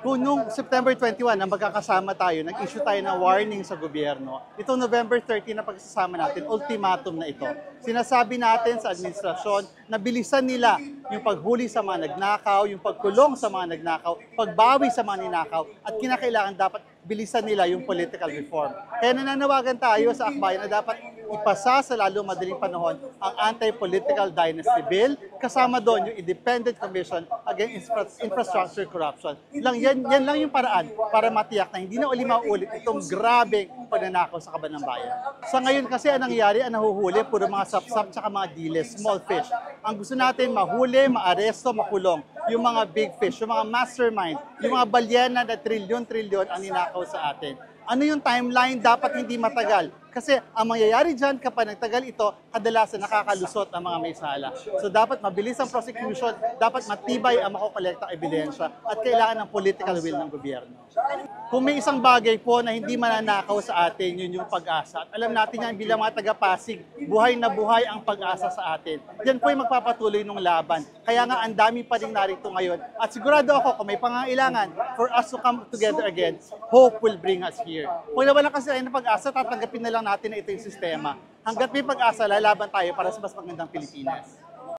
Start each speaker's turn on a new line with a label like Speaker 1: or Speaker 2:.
Speaker 1: Kung noong September 21 na magkakasama tayo, nag-issue tayo ng warning sa gobyerno, itong November 30 na pagsasama natin, ultimatum na ito. Sinasabi natin sa administrasyon na bilisan nila yung paghuli sa mga nagnakaw, yung pagkulong sa mga nagnakaw, pagbawi sa mga ninakaw, at kinakailangan dapat bilisan nila yung political reform. Kaya nananawagan tayo sa akbayan na dapat ipasa sa lalo madaling panahon ang Anti-Political Dynasty Bill, kasama doon yung Independent Commission Against Infrastructure Corruption. Yan lang yung paraan para matiyak na hindi na uli maulit itong grabeng pagnanakaw sa kaban ng bayan. Sa ngayon kasi ang nangyayari, ang nahuhuli, puro mga sapsap tsaka mga diles, small fish. Ang gusto natin mahuli, maaresto, makulong yung mga big fish, yung mga mastermind, yung mga balyena na trilyon-trilyon ang ninakaw sa atin. Ano yung timeline? Dapat hindi matagal. Kasi ang mangyayari dyan kapag nagtagal ito, kadalasan nakakalusot ang mga may sala. So dapat mabilis ang prosecution, dapat matibay ang makokolektang ebidensya at kailangan ng political will ng gobyerno. Kung may isang bagay po na hindi mananakaw sa atin, yun yung pag-asa. At alam natin yan bilang mga taga-Pasig, buhay na buhay ang pag-asa sa atin. Yan po yung magpapatuloy ng laban. Kaya nga ang dami pa rin narito ngayon. At sigurado ako kung may pangangailangan for us to come together again, hope will bring us here. Kung nawalan kasi tayo ng pag-asa, tatanggapin na lang natin na ito yung sistema. Hanggat may pag-asa, lalaban tayo para sa mas magandang Pilipinas.